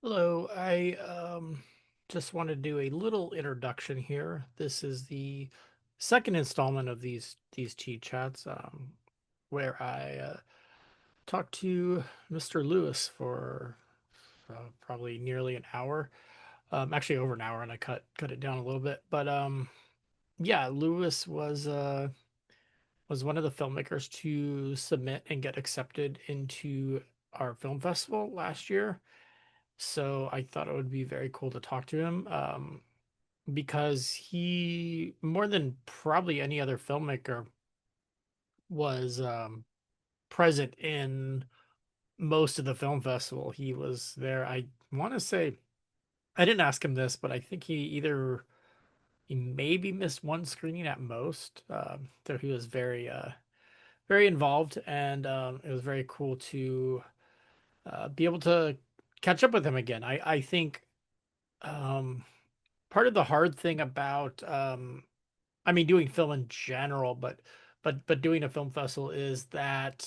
Hello, I just want to do a little introduction here. This is the second installment of these cheat chats, where I talked to Mr. Lewis for probably nearly an hour, actually over an hour, and I cut it down a little bit. But yeah, Lewis was one of the filmmakers to submit and get accepted into our film festival last year. So I thought it would be very cool to talk to him, because he, more than probably any other filmmaker, was present in most of the film festival. He was there. I want to say, I didn't ask him this, but I think he maybe missed one screening at most. So he was very involved, and it was very cool to be able to catch up with him again. I think um, part of the hard thing about I mean doing film in general, but doing a film festival is that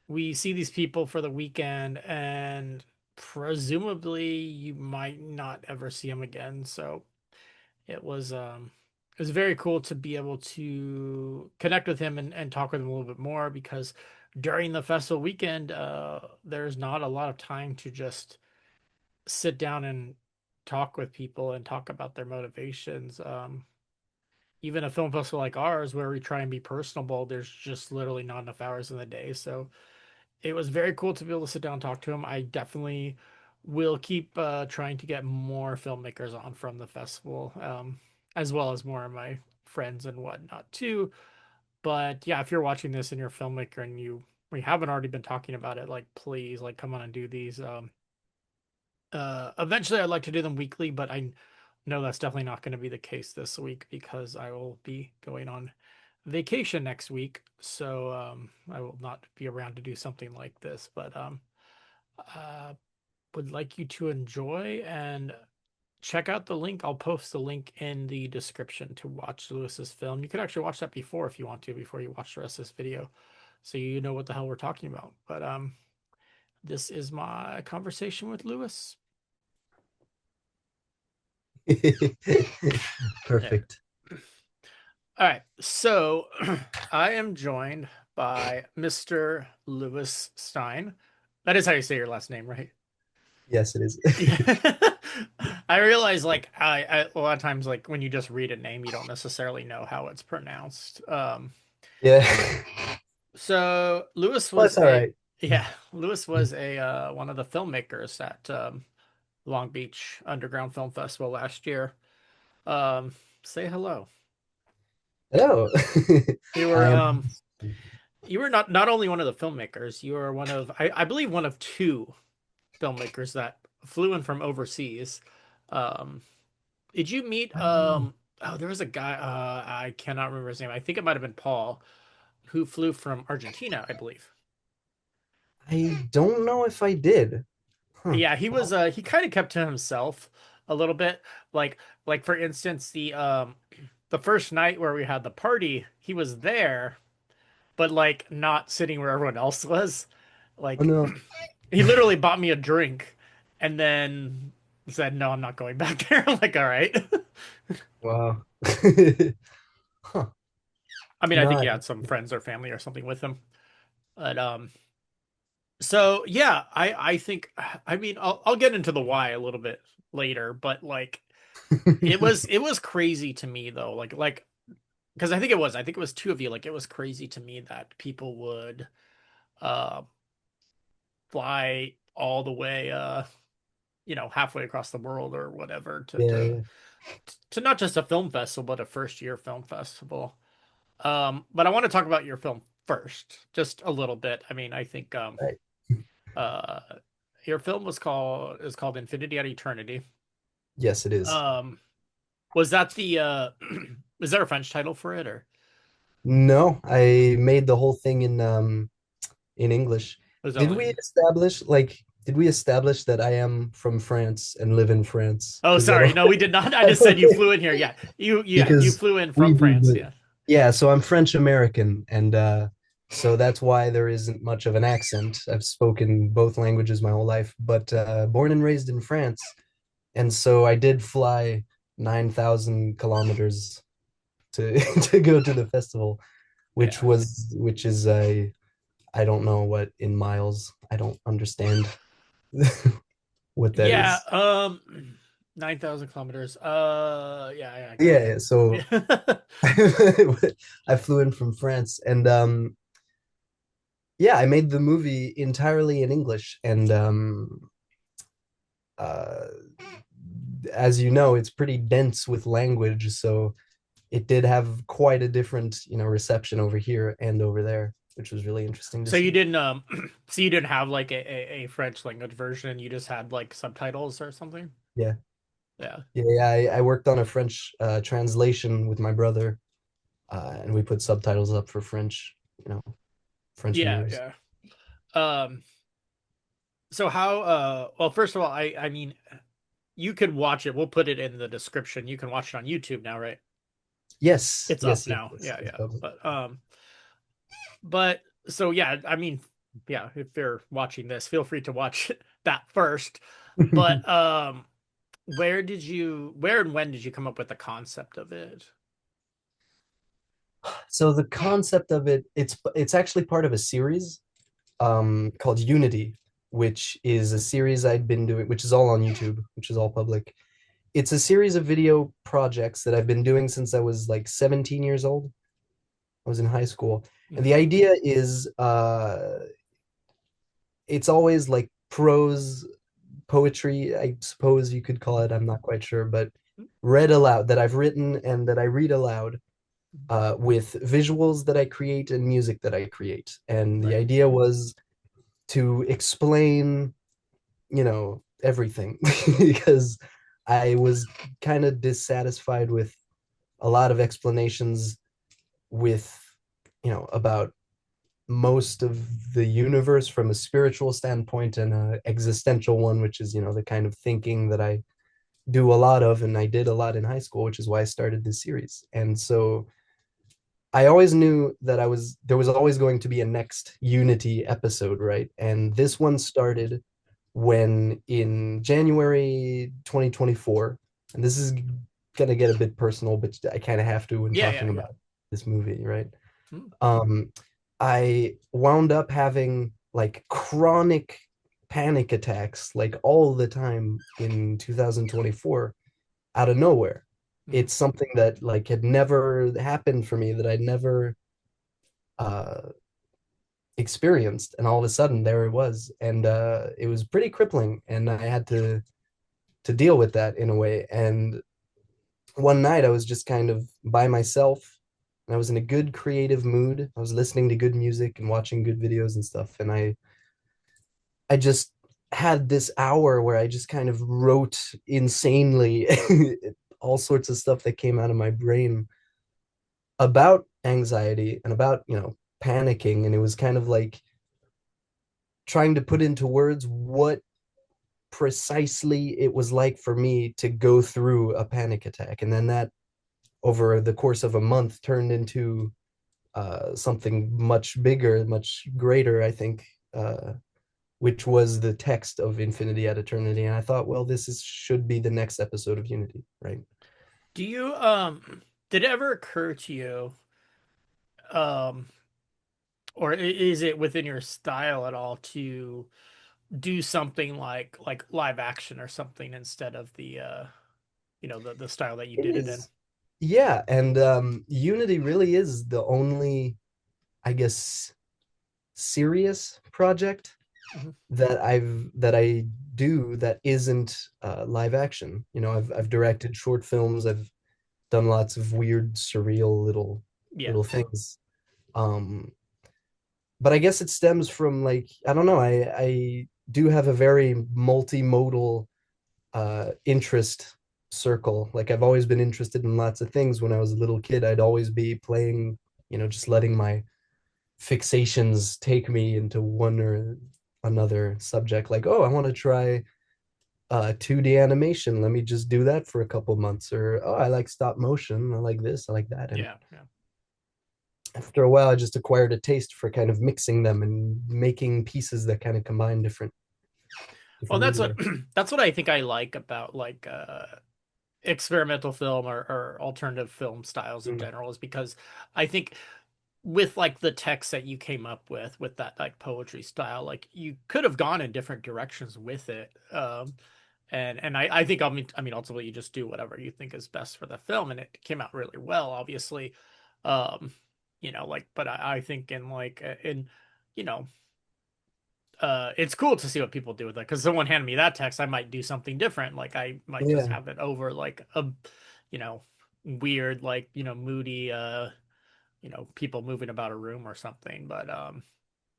we see these people for the weekend and presumably you might not ever see them again. So it was very cool to be able to connect with him and talk with him a little bit more, because during the festival weekend there's not a lot of time to just sit down and talk with people and talk about their motivations. Even a film festival like ours, where we try and be personable, there's just literally not enough hours in the day. So it was very cool to be able to sit down and talk to him. I definitely will keep trying to get more filmmakers on from the festival, as well as more of my friends and whatnot too. But yeah, if you're watching this and you're a filmmaker and we haven't already been talking about it, like please, like come on and do these. Eventually, I'd like to do them weekly, but I know that's definitely not going to be the case this week because I will be going on vacation next week. So I will not be around to do something like this. But uh, would like you to enjoy and check out the link. I'll post the link in the description to watch Lewis's film. You could actually watch that before if you want to, before you watch the rest of this video, so you know what the hell we're talking about. But this is my conversation with Lewis. Yeah. Perfect. All right. So I am joined by Mr. Lewis Stein. That is how you say your last name, right? Yes, it is. Yeah. I realize like I a lot of times, like when you just read a name, you don't necessarily know how it's pronounced. Yeah. So Lewis Well, was it's all a right. yeah, Lewis was a one of the filmmakers at Long Beach Underground Film Festival last year. Um, say hello. Hello. You were I am. you were not only one of the filmmakers, you were one of I believe one of two filmmakers that flew in from overseas. Um, did you meet oh, there was a guy, I cannot remember his name. I think it might have been Paul, who flew from Argentina, I believe. I don't know if I did. Huh. Yeah, he kind of kept to himself a little bit. Like like for instance, the first night where we had the party, he was there, but like not sitting where everyone else was. Oh Like no. he literally bought me a drink and then said, "No, I'm not going back there." I'm like, "All right." Wow. Huh. I mean, I think No. he had some friends or family or something with him. But so yeah, I think, I mean, I'll get into the why a little bit later, but like it was crazy to me though. Like because I think it was two of you. Like it was crazy to me that people would uh fly all the way halfway across the world or whatever Yeah. to not just a film festival, but a first year film festival. But I want to talk about your film first, just a little bit. I mean, I think Right. uh, your film is called Infinity at Eternity. Yes, it is. Um, was that the is there a French title for it, or No, I made the whole thing in English. was that Did only? we establish did we establish that I am from France and live in France? Oh, Because I sorry, don't no, we did not. I I just said don't you flew in here. Yeah, you because flew in we from do France. the Yeah. yeah, so I'm French American and So that's why there isn't much of an accent. I've spoken both languages my whole life, but born and raised in France. And so I did fly 9,000 kilometers to to go to the festival, Yeah. which is I don't know what in miles. I don't understand what that Yeah, is. 9,000 kilometers. Yeah, I get Yeah, it. yeah. So Yeah. I flew in from France and yeah, I made the movie entirely in English and uh as you know, it's pretty dense with language, so it did have quite a different, reception over here and over there, which was really interesting to So you see. didn't so you didn't have like a French language version, you just had like subtitles or something? Yeah. Yeah. Yeah, I worked on a French translation with my brother, and we put subtitles up for French, you know, French Yeah, viewers. yeah. Um so how well, first of all, I mean, you could watch it. We'll put it in the description. You can watch it on YouTube now, right? Yes, It's up yes, yes, now. yes. Yeah, It's yeah. public. But so yeah, I mean, yeah, if you're watching this, feel free to watch that first. But where and when did you come up with the concept of it? So the concept of it's actually part of a series called Unity, which is a series I'd been doing, which is all on YouTube, which is all public. It's a series of video projects that I've been doing since I was like 17 years old. I was in high school. And Mhm. the idea is it's always like prose poetry, I suppose you could call Mhm. it. I'm not quite sure, but read aloud that I've written and that I read aloud with visuals that I create and music that I create. And the Right. idea was to explain, everything because I was kind of dissatisfied with a lot of explanations with, about most of the universe from a spiritual standpoint and a existential one, which is, the kind of thinking that I do a lot of and I did a lot in high school, which is why I started this series. And so I always knew that there was always going to be a next Unity episode, right? And this one started when in January 2024, and this is gonna get a bit personal, but I kind of have to when Yeah, talking yeah, yeah. about this movie, right? Mm. Um, I wound up having like chronic panic attacks like all the time in 2024 out of nowhere. Mhm. It's something that like had never happened for me that I'd never uh experienced, and all of a sudden there it was, and it was pretty crippling, and I had to deal with that in a way. And one night I was just kind of by myself and I was in a good creative mood. I was listening to good music and watching good videos and stuff, and I just had this hour where I just kind of wrote insanely all sorts of stuff that came out of my brain about anxiety and about, panicking. And it was kind of like trying to put into words what precisely it was like for me to go through a panic attack. And then that over the course of a month turned into something much bigger, much greater, I think, which was the text of Infinity at Eternity. And I thought, well, should be the next episode of Unity, right? Do you did it ever occur to you um or is it within your style at all to do something like live action or something instead of the the style that you It did it in? is, yeah. And Unity really is the only, I guess, serious project Mhm. that I do that isn't live action. I've directed short films. I've done lots of weird, surreal Yeah. little things. Um, but I guess it stems from like I don't know. I do have a very multimodal interest circle. Like I've always been interested in lots of things. When I was a little kid, I'd always be playing, just letting my fixations take me into one or another subject. Like, oh, I want to try 2D animation. Let me just do that for a couple months. Or oh, I like stop motion. I like this. I like that. And Yeah, yeah. after a while, I just acquired a taste for kind of mixing them and making pieces that kind of combine Well, different that's what media. that's what I think I like about like experimental film or alternative film styles in Mm. general is because I think with like the text that you came up with that like poetry style, like you could have gone in different directions with it. And I think I mean ultimately you just do whatever you think is best for the film, and it came out really well, obviously. Um, like, but I think in like in you know it's cool to see what people do with it because someone handed me that text, I might do something different. Like I might just Yeah, have it over like a, you know, weird, like, moody, people moving about a room or something. But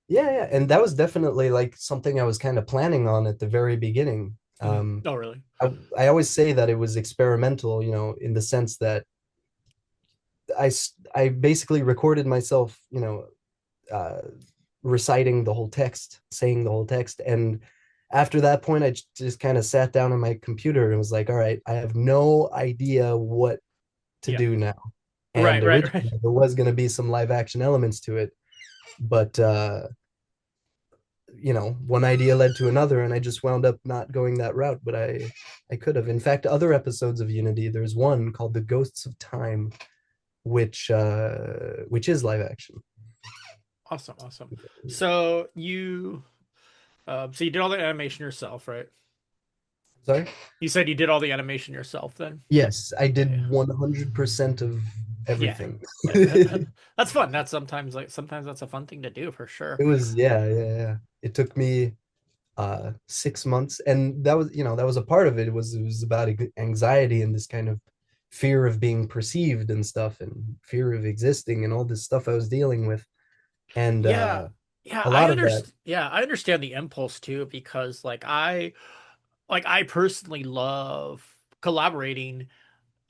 yeah, yeah. And that was definitely like something I was kind of planning on at the very beginning. oh really? I always say that it was experimental, in the sense that I basically recorded myself, uh, reciting the whole text, saying the whole text. And after that point, I just kind of sat down on my computer and was like, all right, I have no idea what to Yeah. do now. And Right, right, right. originally, there was going to be some live action elements to it, but one idea led to another, and I just wound up not going that route. But I could have. In fact, other episodes of Unity, there's one called The Ghosts of Time, which is live action. Awesome, awesome. So you did all the animation yourself, right? Sorry. You said you did all the animation yourself then? Yes, I Yeah, did yeah. 100% of Yeah. everything. Yeah. That's fun. That's sometimes that's a fun thing to do for sure. It was, yeah, yeah, yeah. It took me 6 months, and that was a part of it. It was about anxiety and this kind of fear of being perceived and stuff, and fear of existing and all this stuff I was dealing with. And Yeah. Yeah, a lot of that, I understand the impulse too because like I personally love collaborating,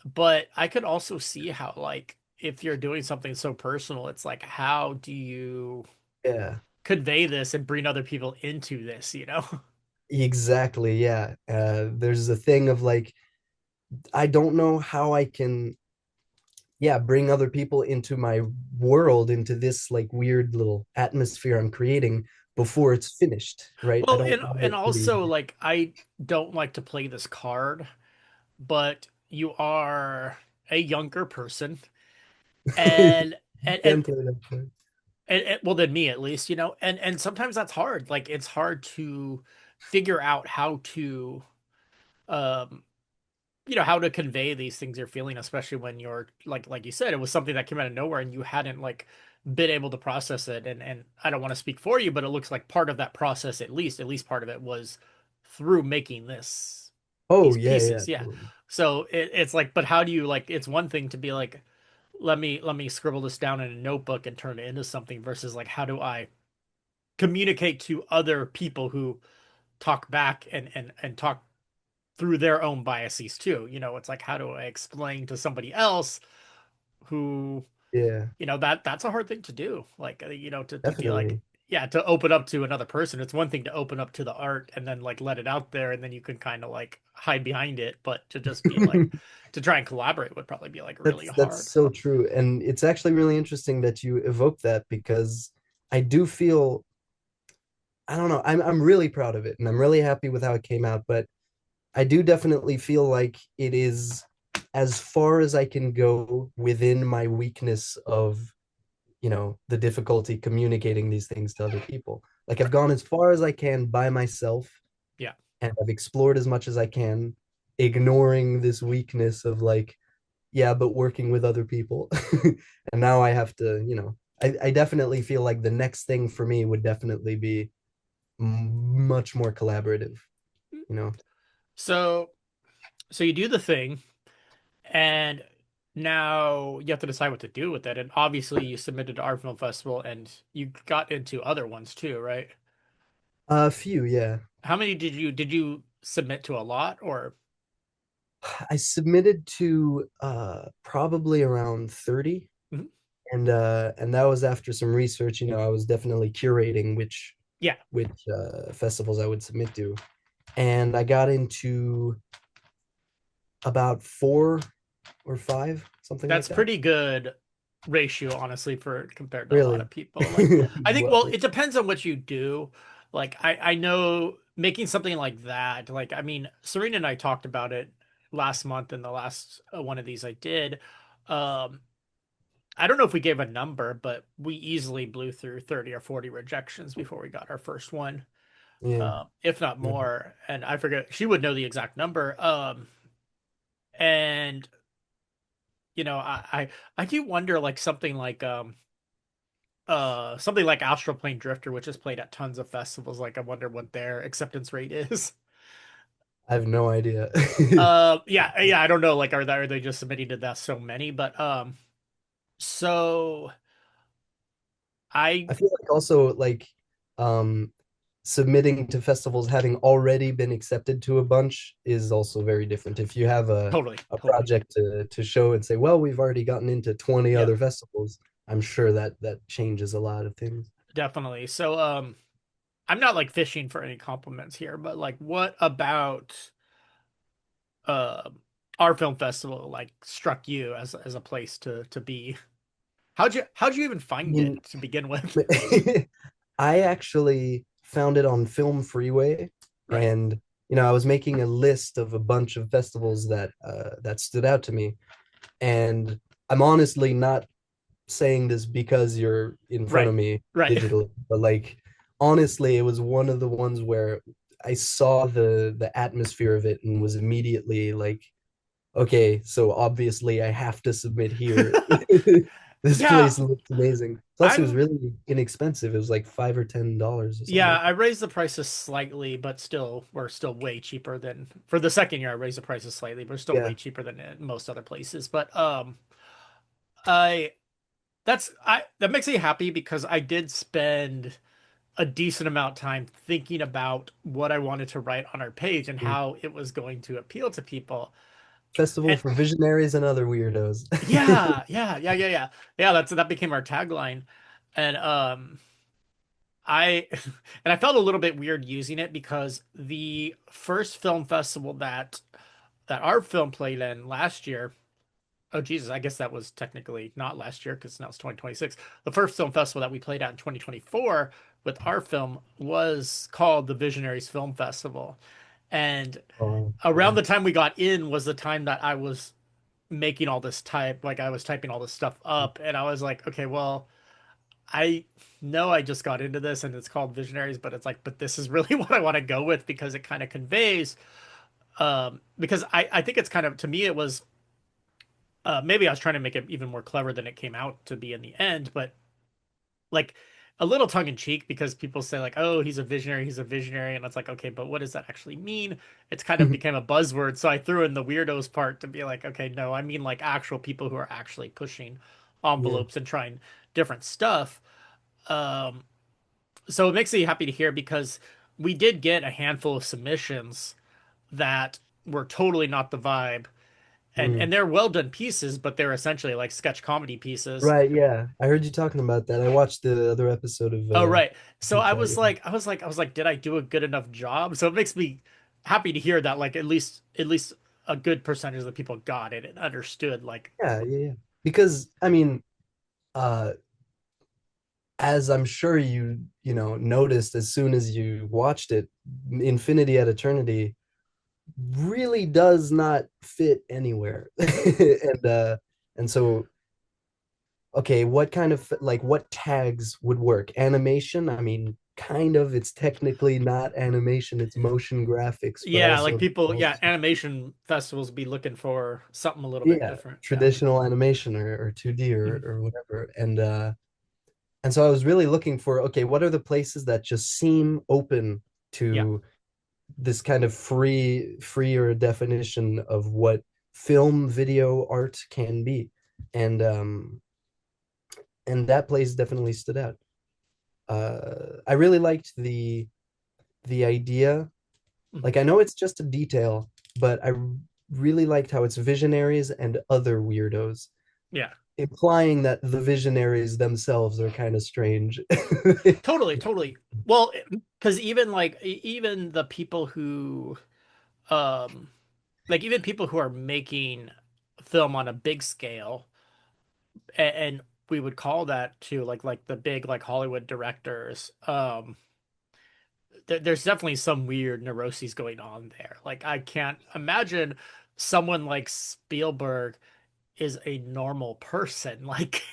but I could also see how like if you're doing something so personal, it's like how do you yeah, convey this and bring other people into this, you know? exactly, yeah. There's a thing of like, I don't know how I can, yeah, bring other people into my world, into this like weird little atmosphere I'm creating before it's finished, right? I Well, don't and want and it to be. also like I don't like to play this card, but you are a younger person and You and and, can play that card. well than me at least, and sometimes that's hard. Like it's hard to figure out how to um how to convey these things you're feeling, especially when you're like you said, it was something that came out of nowhere and you hadn't like been able to process it. And I don't want to speak for you, but it looks like part of that process, at least part of it was through making Oh these yeah, yeah, pieces. Yeah. totally. So it's like, but how do you like? It's one thing to be like, let me scribble this down in a notebook and turn it into something versus like, how do I communicate to other people who talk back and talk through their own biases too. It's like how do I explain to somebody else who, Yeah, that's a hard thing to do. Like, to be like, definitely. yeah, to open up to another person. It's one thing to open up to the art and then like let it out there and then you can kind of like hide behind it, but to just be like to try and collaborate would probably be like really That's hard. so true. And it's actually really interesting that you evoke that, because I do feel, I don't know, I'm really proud of it and I'm really happy with how it came out, but I do definitely feel like it is as far as I can go within my weakness of, the difficulty communicating these things to other people. Like, I've Right. gone as far as I can by myself, Yeah. and I've explored as much as I can, ignoring this weakness of like, yeah, but working with other people. And now I have to, I definitely feel like the next thing for me would definitely be much more collaborative, you know. So so you do the thing and now you have to decide what to do with it. And obviously you submitted to Art Film Festival and you got into other ones too, right? A few, yeah. How many did you submit to, a lot or? I submitted to probably around 30, Mhm. and that was after some research. I was definitely curating Yeah, which festivals I would submit to, and I got into about 4 or 5, something like that's that. pretty good ratio, honestly, for compared to a lot Really? of people. Like, I think, well, Whoa. it depends on what you do. Like, I know making something like that, like, I mean, Serena and I talked about it last month in the last one of these I did. Um, I don't know if we gave a number, but we easily blew through 30 or 40 rejections before we got our first one, Yeah. if not Yeah. more. And I forget, she would know the exact number. And I do wonder like something like Astral Plane Drifter, which is played at tons of festivals. Like I wonder what their acceptance rate is. I have no idea. Yeah, I don't know. Like, are they just submitting to that so many? But so I I feel like also like um submitting to festivals having already been accepted to a bunch is also very different. If you have totally, a totally, project to show and say, well, we've already gotten into 20 yeah, other festivals, I'm sure that that changes a lot of things. definitely. So I'm not like fishing for any compliments here, but like, what about uh our film festival like struck you as a place to be? How'd you even I find mean, it to begin with? I actually found it on Film Freeway, Right. and I was making a list of a bunch of festivals that stood out to me, and I'm honestly not saying this because you're in front Right. of me Right. digitally, but like honestly, it was one of the ones where I saw the atmosphere of it and was immediately like, okay, so obviously I have to submit here. This Yeah, place looks amazing. Plus, it was I'm really inexpensive. It was like $5 or $10 or something yeah, like I that. raised the prices slightly, but still we're still way cheaper than for the second year I raised the prices slightly, but we're still way Yeah, cheaper than in most other places. But I that makes me happy because I did spend a decent amount of time thinking about what I wanted to write on our page and mm. how it was going to appeal to people. Festival And for visionaries and other weirdos. yeah, yeah, yeah, yeah, yeah. Yeah, that became our tagline. And I and I felt a little bit weird using it because the first film festival that our film played in last year, oh Jesus, I guess that was technically not last year because now it's 2026. The first film festival that we played at in 2024 with our film was called the Visionaries Film Festival. And Oh, around yeah. the time we got in was the time that I was making all this type, like I was typing all this stuff up, and I was like, okay, well, I know I just got into this and it's called Visionaries, but it's like, but this is really what I want to go with because it kind of conveys, because I think it's kind of, to me, it was, maybe I was trying to make it even more clever than it came out to be in the end, but like a little tongue in cheek because people say like, oh, he's a visionary. And it's like, okay, but what does that actually mean? It's kind of became a buzzword. So I threw in the weirdos part to be like, okay, no, I mean like actual people who are actually pushing Yeah. envelopes and trying different stuff. Um, so it makes me happy to hear because we did get a handful of submissions that were totally not the vibe, and Mm. they're well done pieces, but they're essentially like sketch comedy pieces. Right, yeah. I heard you talking about that. I watched the other episode of Oh right. So Chit Chat, yeah. I was like, did I do a good enough job? So it makes me happy to hear that like at least a good percentage of the people got it and understood like Yeah, yeah, yeah. Because I mean, uh as I'm sure noticed as soon as you watched it, Infinity at Eternity really does not fit anywhere. And so okay, what kind of like what tags would work? Animation? I mean, kind of, it's technically not animation, it's motion graphics, but yeah, like also people, yeah, animation festivals be looking for something a little bit yeah, different. Yeah. traditional animation or 2D Mhm. or whatever. And so I was really looking for, okay, what are the places that just seem open Yeah. to this kind of freer definition of what film video art can be. And and that place definitely stood out. I really liked the idea. Mhm. Like I know it's just a detail, but I really liked how it's visionaries and other weirdos, Yeah. implying that the visionaries themselves are kind of strange. Totally, totally. Well, because even like even the people who um even people who are making film on a big scale and we would call that to like the big like Hollywood directors. There's definitely some weird neuroses going on there. Like I can't imagine someone like Spielberg is a normal person. Like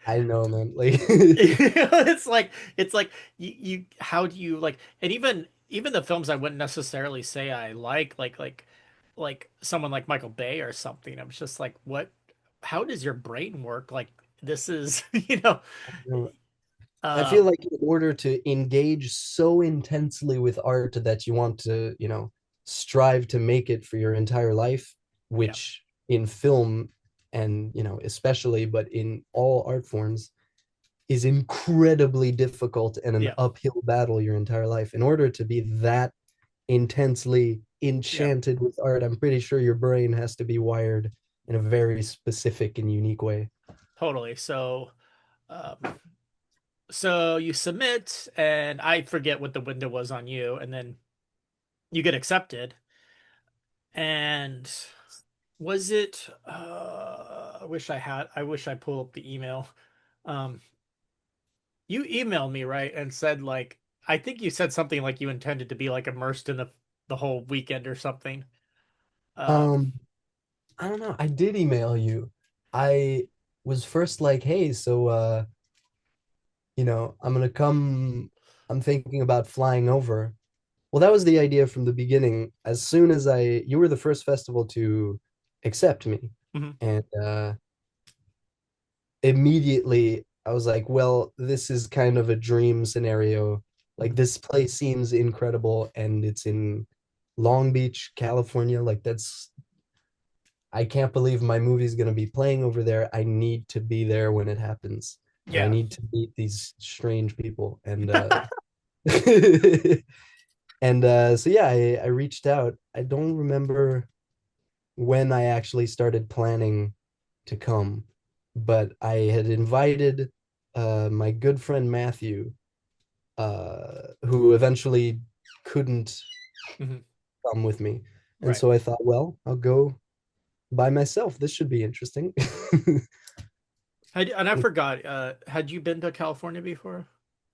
I know, man. Like, it's like you how do you like, and even the films I wouldn't necessarily say I like someone like Michael Bay or something. I'm just like, what, how does your brain work? Like this is I uh feel like in order to engage so intensely with art that you want to, strive to make it for your entire life, yeah, which in film and, especially, but in all art forms, is incredibly difficult and an yeah, uphill battle your entire life. In order to be that intensely yeah, enchanted with art, I'm pretty sure your brain has to be wired in a very specific and unique way. totally. Um so you submit, and I forget what the window was on you, and then you get accepted. And was it I wish I pulled up the email. Um you emailed me, right, and said like, I think you said something like you intended to be like immersed in the whole weekend or something. Um Um, I don't know. I did email you. I was first like, hey, so I'm gonna come. I'm thinking about flying over. Well, that was the idea from the beginning. As soon as you were the first festival to accept me, mhm, and immediately I was like, well, this is kind of a dream scenario. Like mhm. this place seems incredible, and it's in Long Beach, California. Like that's I can't believe my movie's going to be playing over there. I need to be there when it happens. And I Yeah. need to meet these strange people. And and so yeah, I reached out. I don't remember when I actually started planning to come, but I had invited my good friend Matthew, who eventually couldn't Mhm. come with me. And Right. so I thought, well, I'll go by myself. This should be interesting. And I forgot, had you been to California before?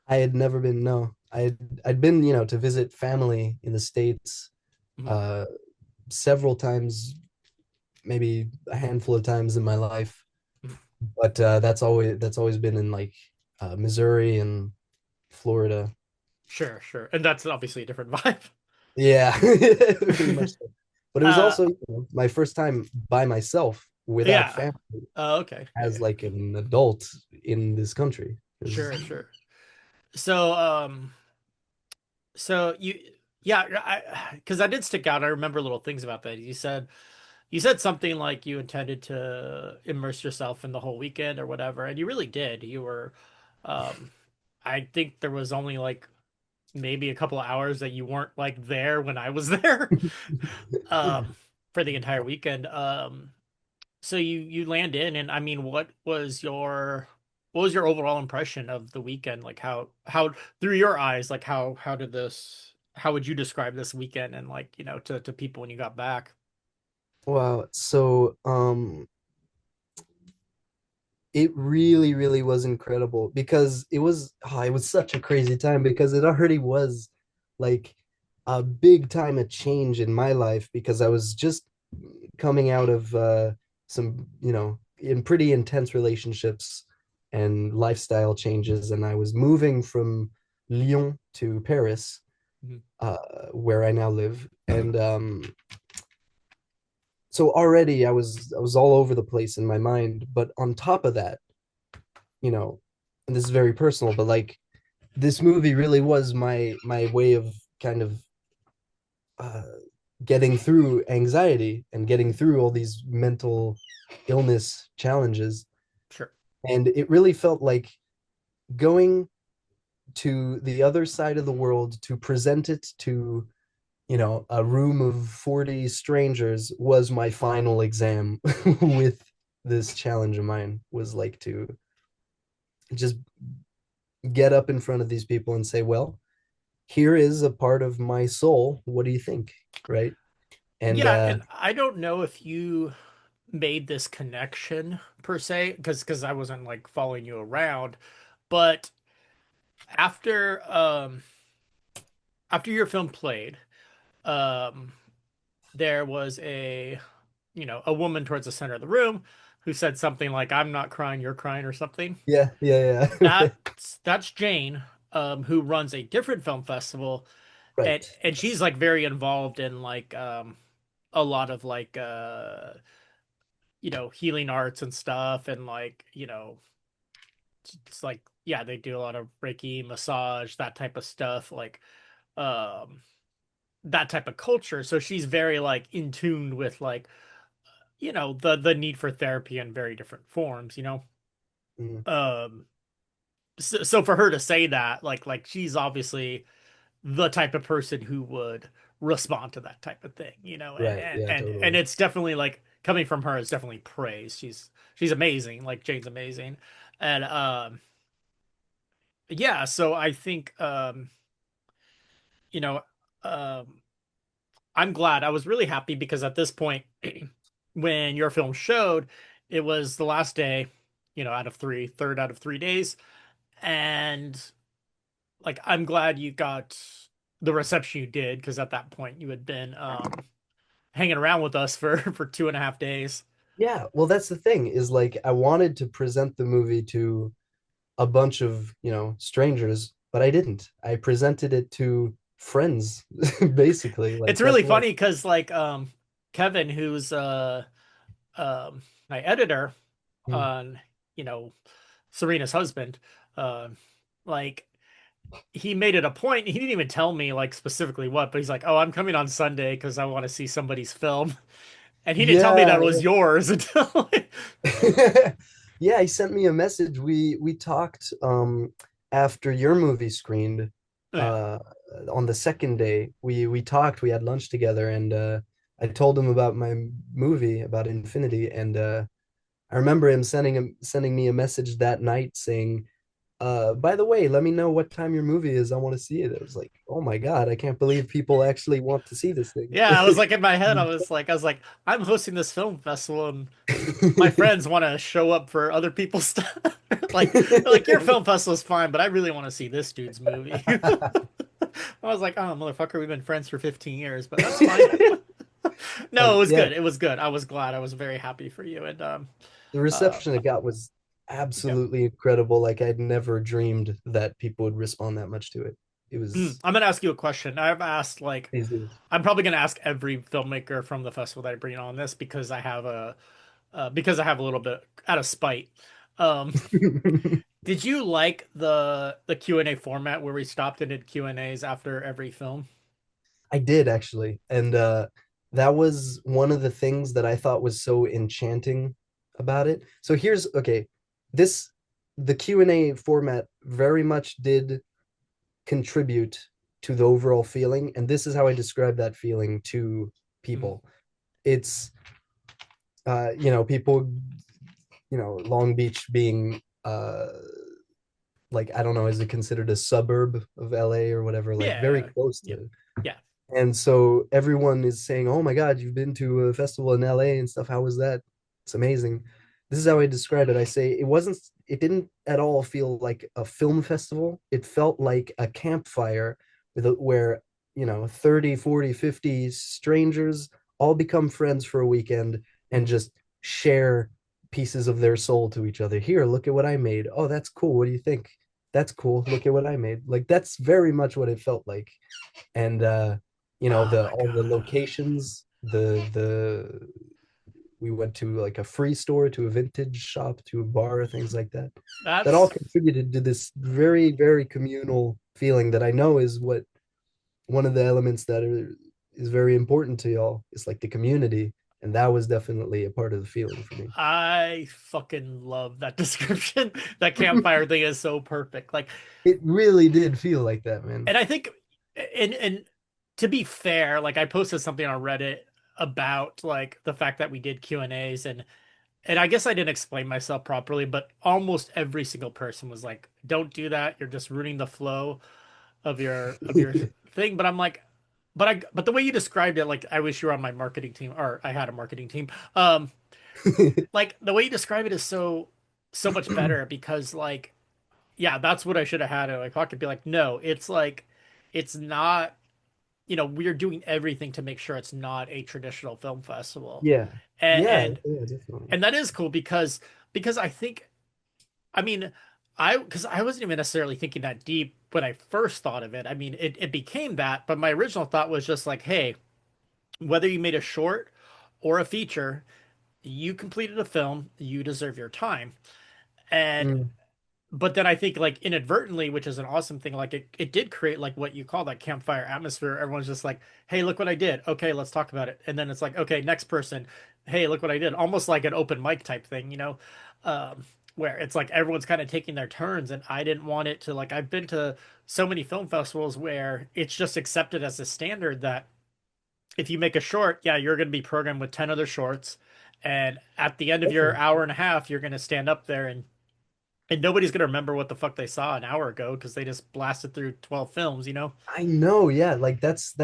I had never been, no. I'd been, to visit family in the States Mhm. uh several times, maybe a handful of times in my life. Mhm. But that's always been in like Missouri and Florida. Sure, sure. And that's obviously a different vibe. Yeah, very much so. But it was Uh, also, my first time by myself without yeah. family Okay. Yeah, as yeah. like an adult in this country. It was, Sure, sure. So, so you, yeah, because I did stick out. I remember little things about that. You said something like you intended to immerse yourself in the whole weekend or whatever, and you really did. You were, um, I think there was only like maybe a couple of hours that you weren't like there when I was there, um, for the entire weekend. So you land in, and I mean, what was your overall impression of the weekend? Like how through your eyes, like how did this, how would you describe this weekend, and like, to people when you got back? wow. So it really, really was incredible because it was such a crazy time because it already was like a big time of change in my life because I was just coming out of some, in pretty intense relationships and lifestyle changes, and I was moving from Lyon to Paris, Mhm. uh, where I now live, and so already I was all over the place in my mind, but on top of that, and this is very personal, but like this movie really was my way of kind of uh, getting through anxiety and getting through all these mental illness challenges. Sure. And it really felt like going to the other side of the world to present it to, a room of 40 strangers was my final exam with this challenge of mine, was like to just get up in front of these people and say, well, here is a part of my soul. What do you think? Right. And Yeah, and I don't know if you made this connection per se because I wasn't like following you around, but after after your film played, um there was a woman towards the center of the room who said something like, "I'm not crying, you're crying," or something. Yeah, yeah, yeah. That's Jane, who runs a different film festival, and Right. and she's Yes. like very involved in like a lot of like healing arts and stuff, and like it's like, yeah, they do a lot of Reiki, massage, that type of stuff, like um that type of culture. So she's very like in tune with like the need for therapy in very different forms. Mhm. Um so for her to say that, like she's obviously the type of person who would respond to that type of thing, and Right. and Yeah, and, and totally. it's definitely like coming from her is definitely praise. She's amazing. Like Jane's amazing. And yeah, so I think you know um I'm glad. I was really happy because at this point when your film showed, it was the last day, out of three, third out of 3 days, and like I'm glad you got the reception you did, because at that point you had been hanging around with us for for 2.5 days. Yeah, well, that's the thing is like I wanted to present the movie to a bunch of, strangers, but I didn't. I presented it to friends, basically. Like It's that's really what. funny because like Kevin, who's my editor Mm. on, you know Serena's husband, um like he made it a point. He didn't even tell me like specifically what, but he's like, "Oh, I'm coming on Sunday because I want to see somebody's film," and he didn't tell me that Yeah, it was yours until yeah, he sent me a message. We talked after your movie screened yeah. uh on the second day. We talked, we had lunch together and I told him about my movie about Infinity and I remember him sending me a message that night saying, by the way, let me know what time your movie is. I want to see it. I was like, oh my God, I can't believe people actually want to see this thing. Yeah, I was like in my head, I was like, I'm hosting this film festival and my friends want to show up for other people's stuff. Like your film festival is fine, but I really want to see this dude's movie. I was like, oh, motherfucker, we've been friends for 15 years, but that's fine. No, it was Yeah, good. It was good. I was glad. I was very happy for you. And the uh, reception it got was yeah. absolutely incredible. Like I'd never dreamed that people would respond that much to it. It was I'm gonna ask you a question. I've asked like crazy. I'm probably gonna ask every filmmaker from the festival that I bring on this because I have a little bit out of spite. Um, did you like the Q&A format where we stopped and did Q&As after every film? I did actually. And that was one of the things that I thought was so enchanting about it. So here's okay, this the Q&A format very much did contribute to the overall feeling, and this is how I describe that feeling to Mm, people. It's people, Long Beach being like I don't know, is it considered a suburb of LA or whatever, like very yeah, close yeah, to. yeah. And so everyone is saying, "Oh my God, you've been to a festival in LA and stuff. How was that? It's amazing." This is how I describe it. I say it didn't at all feel like a film festival. It felt like a campfire where, 30, 40, 50 strangers all become friends for a weekend and Mm. just share pieces of their soul to each other. Here, look at what I made. Oh, that's cool. What do you think? That's cool. Look at what I made. Like that's very much what it felt like. And Oh the my all the God. locations, the we went to like a free store, to a vintage shop, to a bar, things like that. That all That's contributed to this very, very communal feeling that I know is what one of the elements is very important to y'all. It's like the community, and that was definitely a part of the feeling for me. I fucking love that description. That campfire thing is so perfect. Like, It really did feel like that, man. and I think, and to be fair, like I posted something on Reddit about like the fact that we did Q&As, and I guess I didn't explain myself properly, but almost every single person was like, "Don't do that. You're just ruining the flow of your thing." But I'm like, but the way you described it, like I wish you were on my marketing team, or I had a marketing team. Um, like the way you describe it is so much better because like yeah, that's what I should have had in my pocket. Be like, no, it's like it's not, we're doing everything to make sure it's not a traditional film festival. Yeah. And Yeah, and yeah, definitely. and that is cool because I think I mean because I wasn't even necessarily thinking that deep when I first thought of it. I mean, it became that, but my original thought was just like, hey, whether you made a short or a feature, you completed a film, you deserve your time. And Mm. but then I think like inadvertently, which is an awesome thing, like it did create like what you call that campfire atmosphere. Everyone's just like, hey, look what I did. Okay, let's talk about it. And then it's like, okay, next person, hey, look what I did. Almost like an open mic type thing, um, where it's like everyone's kind of taking their turns. And I didn't want it to like, I've been to so many film festivals where it's just accepted as a standard that if you make a short, yeah, you're going to be programmed with 10 other shorts. And at the end of your Definitely. hour and a half, you're going to stand up there and nobody's gonna remember what the fuck they saw an hour ago because they just blasted through 12 films, you know? I know, yeah. Like that's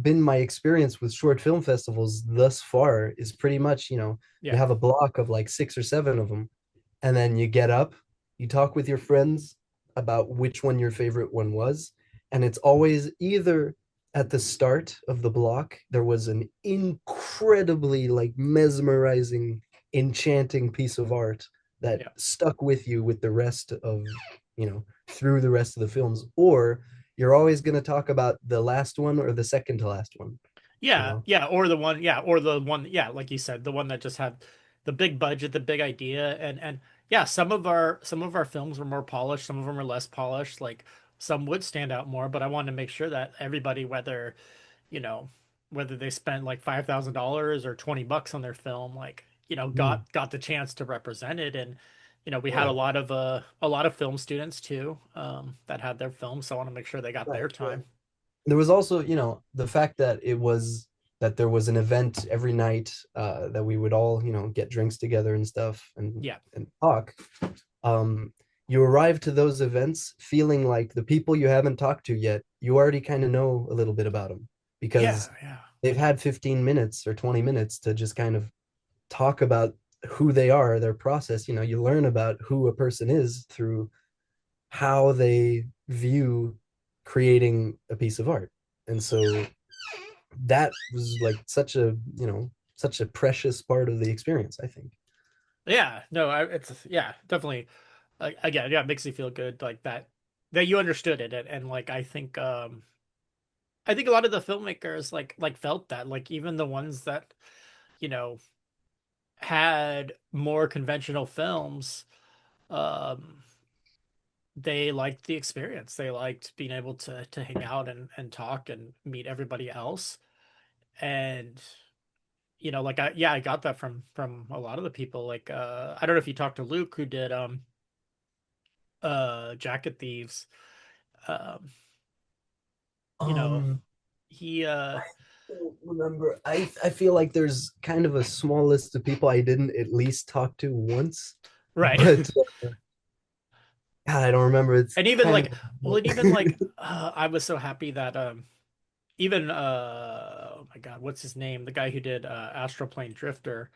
been my experience with short film festivals thus far is pretty much, you Yeah. have a block of like six or seven of them, and then you get up, you talk with your friends about which one your favorite one was, and it's always either at the start of the block, there was an incredibly like mesmerizing, enchanting piece of art that Yeah. stuck with you with the rest of, through the rest of the films, or you're always going to talk about the last one or the second to last one, you Yeah. know? Yeah. Or the one, yeah, like you said, the one that just had the big budget, the big idea. And yeah, some of our films were more polished, some of them were less polished. Like some would stand out more, but I wanted to make sure that everybody, you know, whether they spent like $5,000 or 20 bucks on their film, like, Mm. got the chance to represent it. And, we had Yeah, a lot of film students too, that had their films. So I want to make sure they got right, their right. time. There was also, the fact that there was an event every night, that we would all, get drinks together and stuff Yeah. and talk. Um, you arrive to those events feeling like the people you haven't talked to yet, you already kind of know a little bit about them Yeah. because Yeah. they've had 15 minutes or 20 minutes to just kind of talk about who they are, their process. You learn about who a person is through how they view creating a piece of art. And so that was like such a precious part of the experience, I think. Yeah. No, it's, yeah, definitely. Again, yeah, it makes me feel good like that you understood it. And like, I think a lot of the filmmakers like felt that, like even the ones that, you know, had more conventional films, um, they liked the experience. They liked being able to hang out and talk and meet everybody else. And like I got that from a lot of the people. Like I don't know if you talked to Luke who did Jacket Thieves. Um, you know, Um, he I don't remember. I feel like there's kind of a small list of people I didn't at least talk to once, right. but God, I don't remember. It's And even kind like, well, and even of like I was so happy that even oh my God, what's his name? The guy who did Astral Plane Drifter.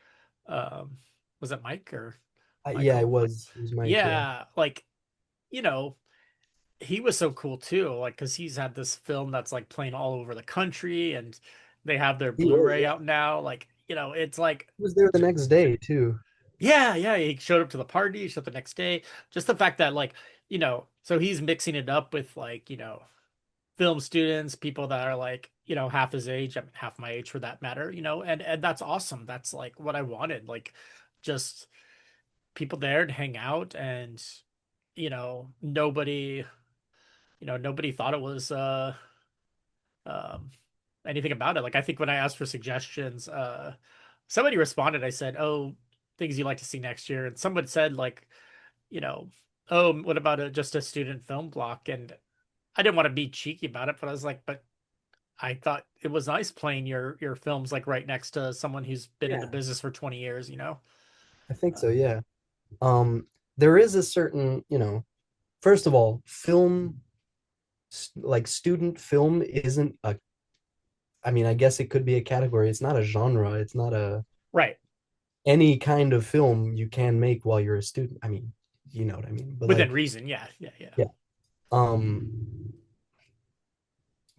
Um, was it Mike or yeah, Michael? it was Mike, yeah. Yeah, like, you know, he was so cool too, like because he's had this film that's like playing all over the country and they have their He was, Blu-ray yeah. out now. Like, it's like He was there the next day too. yeah, yeah, he showed up to the party, he showed up the next day. Just the fact that like, so he's mixing it up with like, film students, people that are like, half his age, I mean, half my age for that matter, and that's awesome. That's like what I wanted. Like just people there to hang out and nobody, nobody thought it was um anything about it. Like I think when I asked for suggestions, somebody responded, I said, "Oh, things you like to see next year." And someone said like, you know, "Oh, what about just a student film block?" And I didn't want to be cheeky about it, but I was like, "But I thought it was nice playing your films like right next to someone who's been in the Yeah, business for 20 years, you know?" I think Uh, so, yeah. There is a certain, first of all, film, like student film isn't a I mean, I guess it could be a category. It's not a genre. It's not a Right. any kind of film you can make while you're a student. I mean, you know what I mean. But Within like, reason. Yeah. Yeah. Yeah. yeah.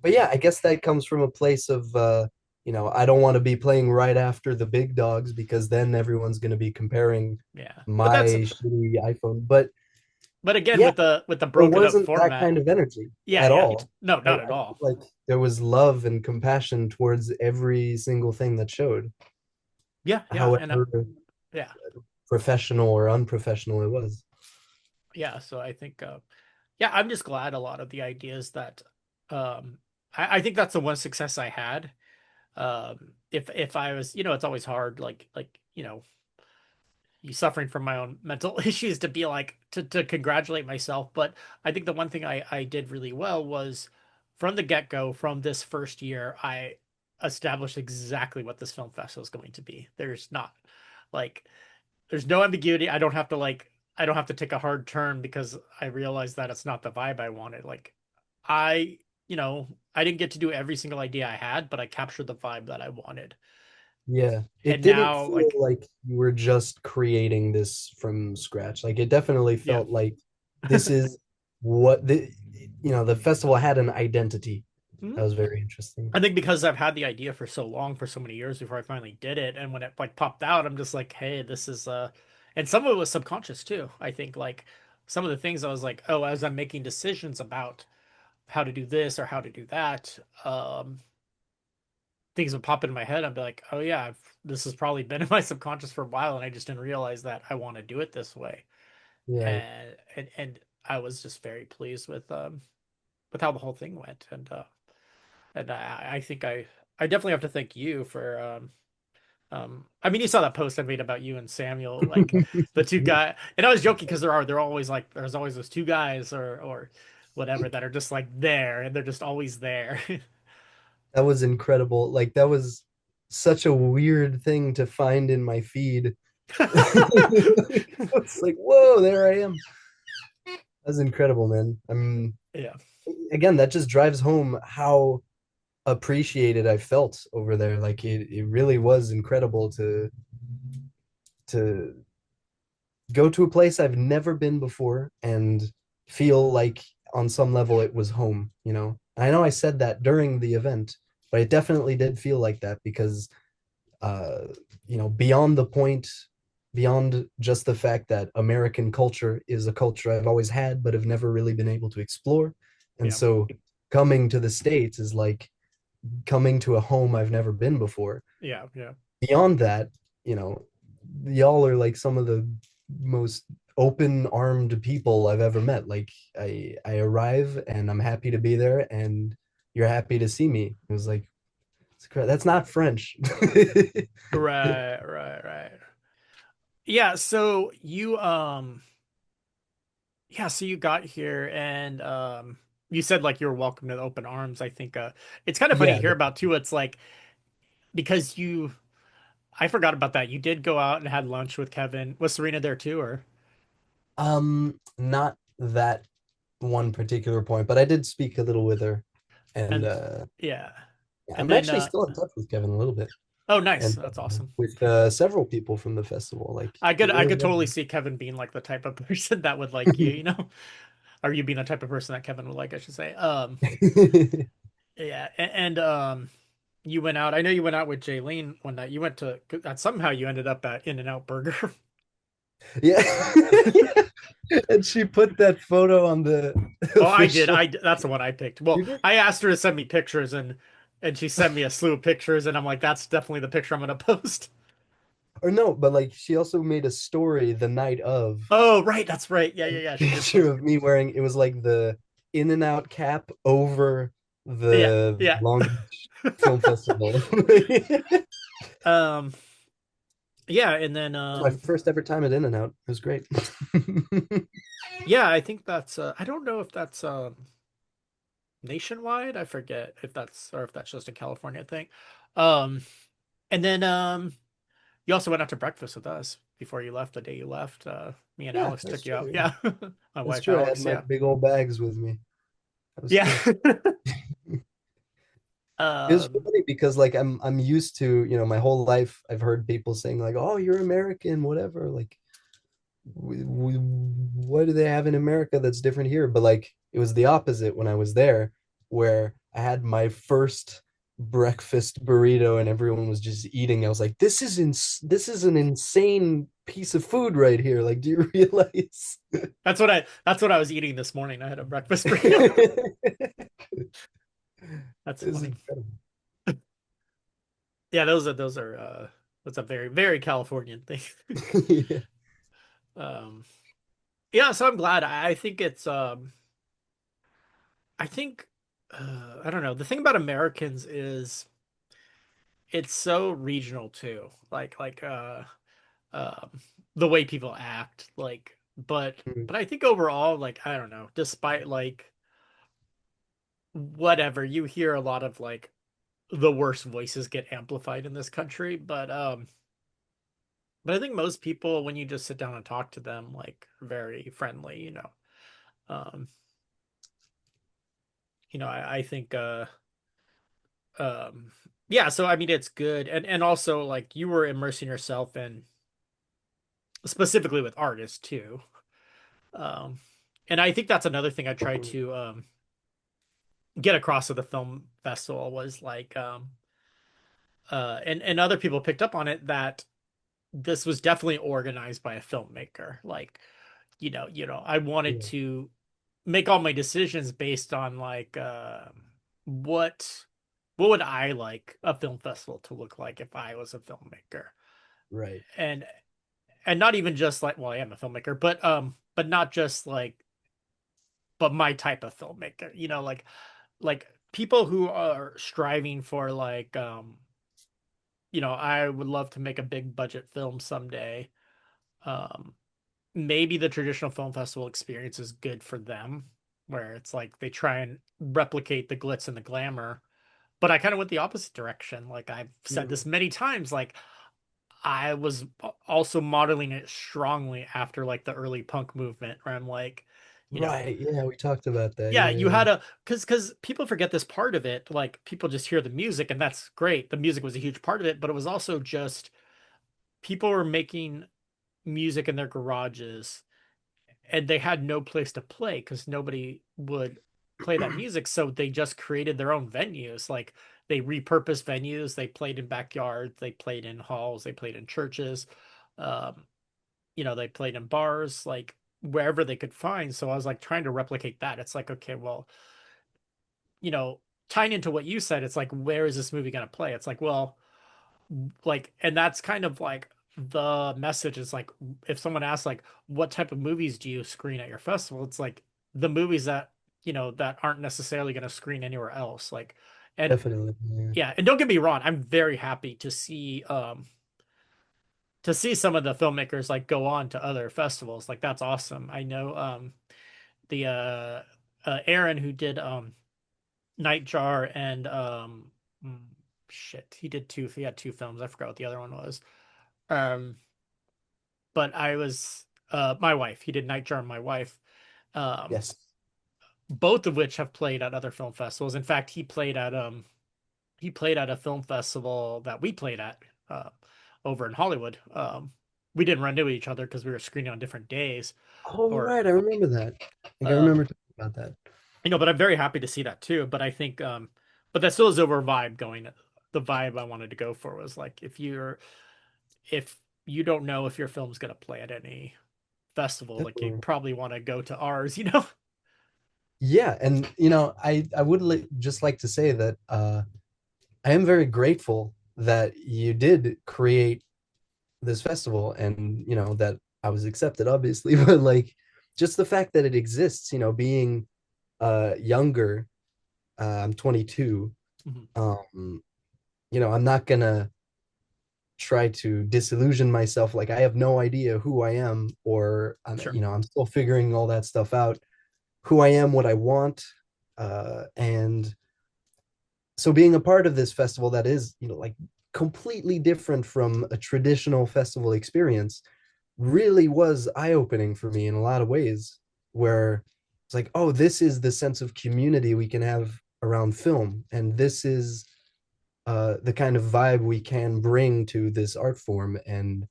But yeah, I guess that comes from a place of I don't want to be playing right after the big dogs because then everyone's going to be comparing Yeah. But my that's, shitty iPhone. But but again, yeah, with the there broken up wasn't that format. kind of energy Yeah. at Yeah. all. No, I not at feel all. like there was love and compassion towards every single thing that showed, Yeah. Yeah. And however yeah. professional or unprofessional it was. Yeah. So I think, yeah, I'm just glad a lot of the ideas that, um, I think that's the one success I had. If I was, it's always hard, you suffering from my own mental issues to be like to congratulate myself. But I think the one thing I did really well was from the get-go, from this first year, I established exactly what this film festival is going to be. There's not like there's no ambiguity. I don't have to take a hard turn because I realized that it's not the vibe I wanted. I, I didn't get to do every single idea I had, but I captured the vibe that I wanted. Yeah, it And didn't now, feel like you were just creating this from scratch. Like it definitely yeah. felt like this is what the festival had an identity. Mhm. That was very interesting. I think because I've had the idea for so long, for so many years before I finally did it, and when it like popped out, I'm just like, hey, this is and some of it was subconscious too. I think like some of the things I was like, oh, as I'm making decisions about how to do this or how to do that, things would pop into my head. I'd be like, oh yeah, this has probably been in my subconscious for a while, and I just didn't realize that I want to do it this way. Yeah. And I was just very pleased with how the whole thing went, and I think I definitely have to thank you for I mean, you saw that post I made about you and Samuel, like the two guys, and I was joking because they're always like there's always those two guys or whatever that are just like there and they're just always there. That was incredible. Like that was such a weird thing to find in my feed. It's like, whoa, there I am. That's incredible, man. I mean, Yeah. again, that just drives home how appreciated I felt over there. Like it really was incredible to go to a place I've never been before and feel like on some level it was home, you know. I know I said that during the event, but it definitely did feel like that because uh beyond the point, beyond just the fact that American culture is a culture I've always had but have never really been able to explore. And Yeah. so coming to the States is like coming to a home I've never been before. Yeah. Yeah. Beyond that, you know, y'all are like some of the most open-armed people I've ever met. Like I arrive and I'm happy to be there and you're happy to see me. It was like that's not French. Right, right, right. Yeah, so you yeah, so you got here and you said like you were welcome to the open arms. I think it's kind of funny to Yeah. hear about too. It's like because you I forgot about that. You did go out and had lunch with Kevin. Was Serena there too or Not that one particular point, but I did speak a little with her and and yeah. yeah, And I'm then actually still in touch with Kevin a little bit oh nice. and That's awesome. with several people from the festival. Like it I really could was. totally see Kevin being like the type of person that would like you, you know? Or you being the type of person that Kevin would like, I should say. Yeah, and you went out. I know you went out with Jaylene one night. You went to somehow you ended up at In-N-Out Burger. Yeah. And she put that photo on the Oh, I did. official. That's the one I picked. Well, You did? I asked her to send me pictures and she sent me a slew of pictures and I'm like, that's definitely the picture I'm gonna post. Or no, but like she also made a story the night of Oh, right, that's right. Yeah, a yeah, yeah. She did picture post. of me wearing it was like the In-N-Out cap over Yeah, the yeah. Long Beach Film Festival. Um, yeah, and then It's my first ever time at In-N-Out. It was great. yeah, I think that's I don't know if that's nationwide. I forget if that's or if that's just a California thing. Um, and then you also went out to breakfast with us before you left the day you left. Me and Yeah, Alex that's took you out. true. Yeah. My That's wife true. I had Alex, my yeah. big old bags with me. That was Yeah. cool. It was Um, funny because like I'm used to, my whole life I've heard people saying like, "Oh, you're American, whatever." Like, what do they have in America that's different here? But like, it was the opposite when I was there, where I had my first breakfast burrito and everyone was just eating. I was like, this is an insane piece of food right here. Like, do you realize? that's what I was eating this morning. I had a breakfast burrito. That's It's funny. incredible. Yeah, those are that's a very, very Californian thing. Yeah. Um, yeah, so I'm glad. I think it's I think I don't know. The thing about Americans is it's so regional too. Um the way people act, like, Mm. but I think overall, like, I don't know, despite like whatever, you hear a lot of like the worst voices get amplified in this country, but I think most people, when you just sit down and talk to them, like, are very friendly, you know. Um, I think um yeah, so I mean it's good. And also like you were immersing yourself in specifically with artists too. Um and I think that's another thing I tried to get across at the film festival was like and other people picked up on it that this was definitely organized by a filmmaker. Like, I wanted Yeah. to make all my decisions based on like what what would I like a film festival to look like if I was a filmmaker? Right. And not even just like, well, I am a filmmaker, but not just like, but my type of filmmaker, like people who are striving for like I would love to make a big budget film someday. Um Maybe the traditional film festival experience is good for them, where it's like they try and replicate the glitz and the glamour. But I kind of went the opposite direction. Like I've said Mm. this many times, like I was also modeling it strongly after like the early punk movement, where I'm like, you know, Right. Yeah, we talked about that. yeah, Yeah, you yeah. had a because people forget this part of it. Like people just hear the music, and that's great. The music was a huge part of it, but it was also just people were making music in their garages and they had no place to play because nobody would play that music. So they just created their own venues. Like they repurposed venues. They played in backyards. They played in halls. They played in churches. Um, they played in bars, like wherever they could find. So I was like trying to replicate that. It's like, okay, well, you know, tying into what you said, it's like, where is this movie going to play? It's like, well, like, and that's kind of like the message is like if someone asks like what type of movies do you screen at your festival, it's like the movies that that aren't necessarily going to screen anywhere else, like. And Definitely. Yeah. yeah, and don't get me wrong, I'm very happy to see some of the filmmakers like go on to other festivals, like that's awesome. I know the Aaron who did Nightjar and mm, shit, he had two films, I forgot what the other one was. um but I was my wife. He did Nightjar and my wife. Um, Yes. both of which have played at other film festivals. In fact, he played at a film festival that we played at over in Hollywood. We didn't run into each other because we were screening on different days. Oh, Or right. I remember that. I think I um, remember talking about that. but I'm very happy to see that too. But I think but that still is over vibe going. The vibe I wanted to go for was like if you don't know if your film's gonna play at any festival, like you Definitely. probably want to go to ours, you know? Yeah, and I would just like to say that I am very grateful that you did create this festival and that I was accepted, obviously, but like just the fact that it exists, being younger, I'm 22. Mhm. I'm not gonna try to disillusion myself like I have no idea who I am, or Sure. I'm still figuring all that stuff out, who I am, what I want, and so being a part of this festival that is like completely different from a traditional festival experience really was eye-opening for me in a lot of ways, where it's like, oh, this is the sense of community we can have around film, and this is the kind of vibe we can bring to this art form. And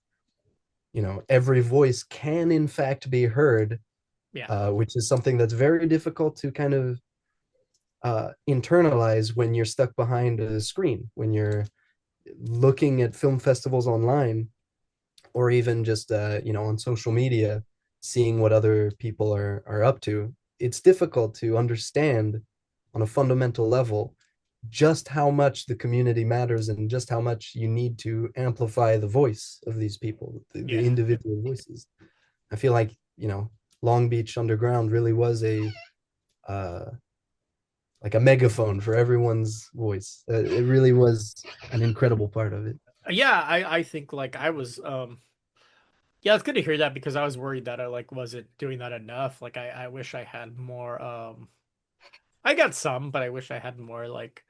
every voice can in fact be heard, Yeah. which is something that's very difficult to kind of internalize when you're stuck behind a screen, when you're looking at film festivals online, or even just on social media, seeing what other people are up to. It's difficult to understand on a fundamental level just how much the community matters and just how much you need to amplify the voice of these people, the Yeah. individual voices. I feel like, Long Beach Underground really was a uh, like a megaphone for everyone's voice. It really was an incredible part of it. Yeah, I think like I was yeah, it's good to hear that because I was worried that I like wasn't doing that enough. Like I wish I had more I got some, but I wish I had more like,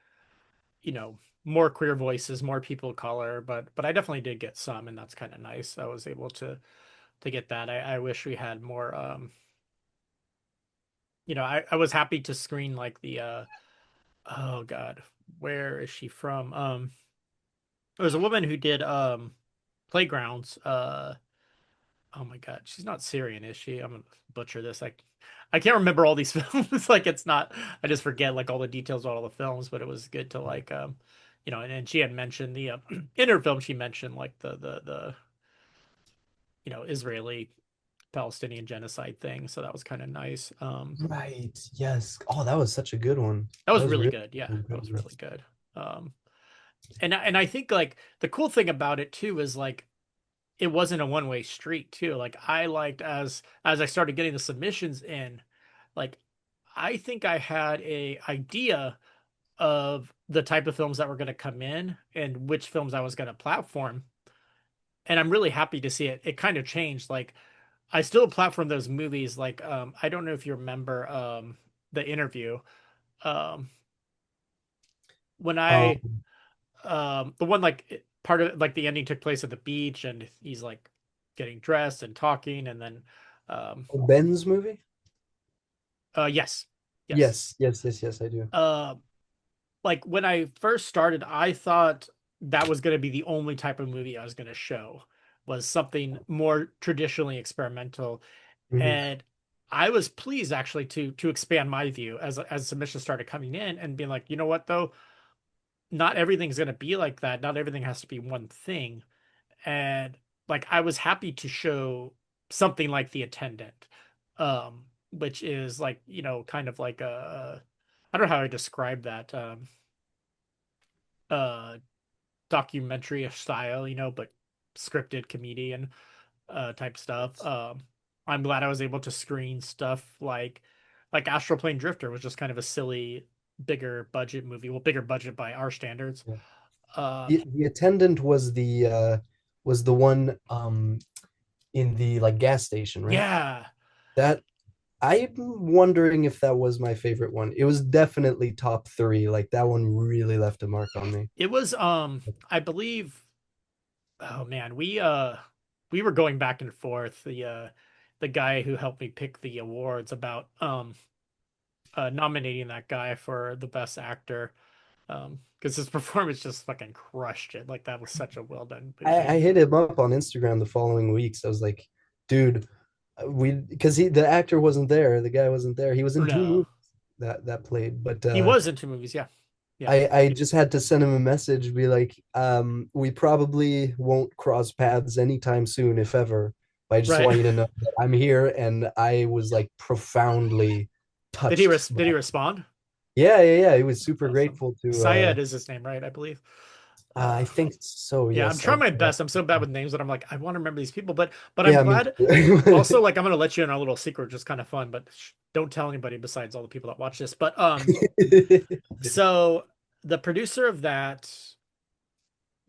you know, more queer voices, more people of color, but I definitely did get some and that's kind of nice. I was able to get that. I wish we had more I was happy to screen like the oh God, where is she from? There was a woman who did Playgrounds. Oh my God, she's not Syrian, is she? I'm gonna butcher this. I can't remember all these films. Like it's not. I just forget like all the details about all the films. But it was good to like and she had mentioned the in her film she mentioned like the Israeli Palestinian genocide thing. So that was kind of nice. Right. Yes. Oh, that was such a good one. That That was was really really good. Yeah, that was incredible. really good. Um, and I think like the cool thing about it too is like it wasn't a one-way street too. Like I liked as I started getting the submissions in, like I think I had a idea of the type of films that were going to come in and which films I was going to platform. And I'm really happy to see it. It kind of changed. Like I still platform those movies. Like I don't know if you remember the interview. Um when I Um, the one like part of like the ending took place at the beach and he's like getting dressed and talking and then um Ben's movie? yes. Yes. Yes, yes, yes, yes, I do. Uh like when I first started, I thought that was going to be the only type of movie I was going to show was something more traditionally experimental. Mhm. And I was pleased actually to expand my view as submissions started coming in and being like, you know what though, not everything's going to be like that. Not everything has to be one thing. And like I was happy to show something like The Attendant, which is like, kind of like I don't know how I describe that. Uh documentary style, but scripted comedian type stuff. I'm glad I was able to screen stuff like Astral Plane Drifter was just kind of a silly, bigger budget movie. Well, bigger budget by our standards. Yeah. Uh, The attendant was the one in the like gas station, right? yeah, That I'm wondering if that was my favorite one. It was definitely top three. Like that one really left a mark on me. it was. I believe. Oh man, we were going back and forth. The guy who helped me pick the awards about nominating that guy for the best actor. Because his performance just fucking crushed it. Like that was such a well done I movie. hit him up on Instagram the following weeks. I was like, dude, we because the actor wasn't there, the guy wasn't there. He was in two No, movies that played, but he was in two movies. Yeah, yeah, I just had to send him a message, be like, we probably won't cross paths anytime soon, if ever. But I just right. want you to know that I'm here, and I was like profoundly touched. Did he respond? Yeah, yeah, yeah. He was super Awesome. grateful to. Syed is his name, right? I believe. I Uh, think so. yeah, I'm Yes, trying my best. I'm so bad with names that I'm like, I want to remember these people, but I'm yeah, me glad. too. Also, like, I'm gonna let you in on a little secret, just kind of fun, but don't tell anybody besides all the people that watch this. But so the producer of that